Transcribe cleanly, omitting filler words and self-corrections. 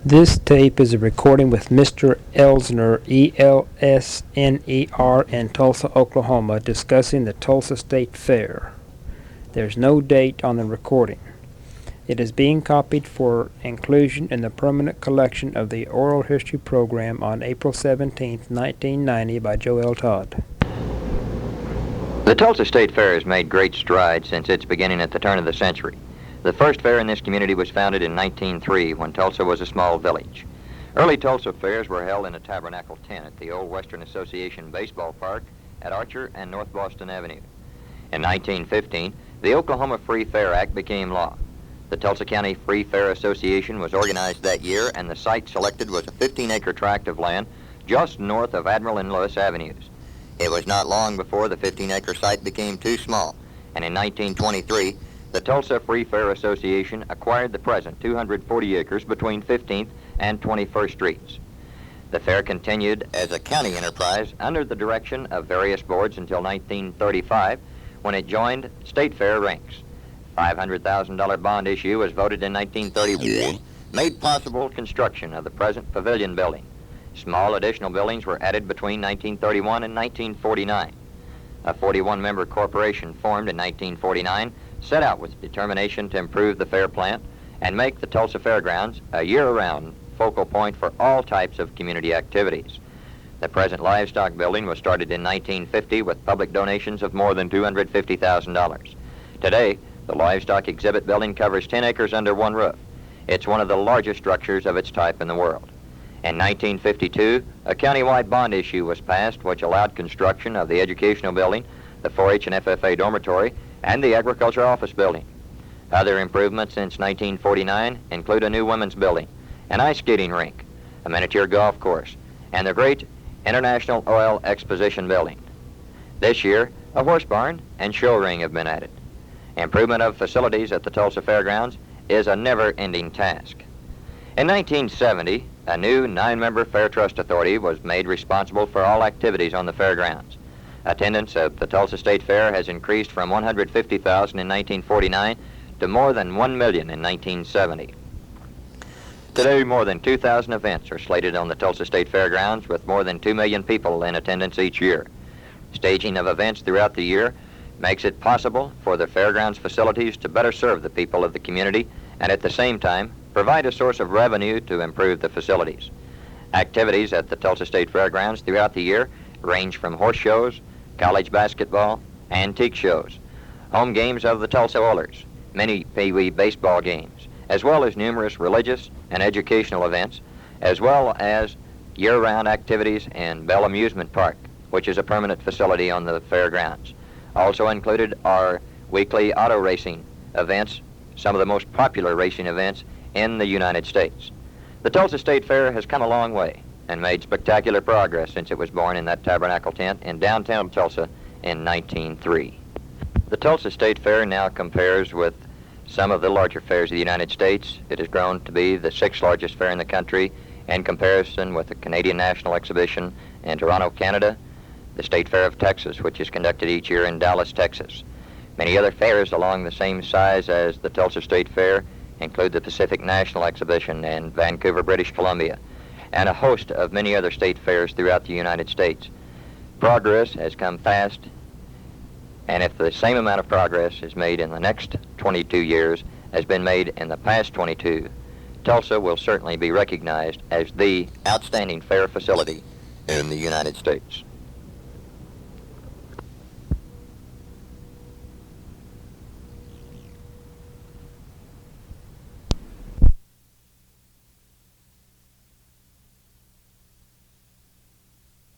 This tape is a recording with Mr. Elsner, E-L-S-N-E-R, in Tulsa, Oklahoma, discussing the Tulsa State Fair. There's no date on the recording. It is being copied for inclusion in the permanent collection of the Oral History Program on April 17, 1990 by Joel Todd. The Tulsa State Fair has made great strides since its beginning at the turn of the century. The first fair in this community was founded in 1903 when Tulsa was a small village. Early Tulsa fairs were held in a tabernacle tent at the old Western Association Baseball Park at Archer and North Boston Avenue. In 1915, the Oklahoma Free Fair Act became law. The Tulsa County Free Fair Association was organized that year, and the site selected was a 15-acre tract of land just north of Admiral and Lewis Avenues. It was not long before the 15-acre site became too small, and in 1923, the Tulsa Free Fair Association acquired the present 240 acres between 15th and 21st Streets. The fair continued as a county enterprise under the direction of various boards until 1935, when it joined State Fair ranks. $500,000 bond issue was voted in 1931, made possible construction of the present pavilion building. Small additional buildings were added between 1931 and 1949. A 41-member corporation formed in 1949 set out with determination to improve the fair plant and make the Tulsa Fairgrounds a year-round focal point for all types of community activities. The present Livestock Building was started in 1950 with public donations of more than $250,000. Today, the Livestock Exhibit Building covers 10 acres under one roof. It's one of the largest structures of its type in the world. In 1952, a countywide bond issue was passed which allowed construction of the Educational Building, the 4-H and FFA Dormitory, and the Agriculture Office Building. Other improvements since 1949 include a new women's building, an ice skating rink, a miniature golf course, and the great International Oil Exposition Building. This year, a horse barn and show ring have been added. Improvement of facilities at the Tulsa Fairgrounds is a never-ending task. In 1970, a new 9-member Fair Trust Authority was made responsible for all activities on the fairgrounds. Attendance at the Tulsa State Fair has increased from 150,000 in 1949 to more than 1 million in 1970. Today, more than 2,000 events are slated on the Tulsa State Fairgrounds, with more than 2 million people in attendance each year. Staging of events throughout the year makes it possible for the fairgrounds facilities to better serve the people of the community and at the same time provide a source of revenue to improve the facilities. Activities at the Tulsa State Fairgrounds throughout the year range from horse shows, college basketball, antique shows, home games of the Tulsa Oilers, many Pee Wee baseball games, as well as numerous religious and educational events, as well as year-round activities in Bell Amusement Park, which is a permanent facility on the fairgrounds. Also included are weekly auto racing events, some of the most popular racing events in the United States. The Tulsa State Fair has come a long way and made spectacular progress since it was born in that tabernacle tent in downtown Tulsa in 1903. The Tulsa State Fair now compares with some of the larger fairs of the United States. It has grown to be the 6th largest fair in the country in comparison with the Canadian National Exhibition in Toronto, Canada, the State Fair of Texas, which is conducted each year in Dallas, Texas. Many other fairs along the same size as the Tulsa State Fair include the Pacific National Exhibition in Vancouver, British Columbia, and a host of many other state fairs throughout the United States. Progress has come fast, and if the same amount of progress is made in the next 22 years as been made in the past 22, Tulsa will certainly be recognized as the outstanding fair facility in the United States.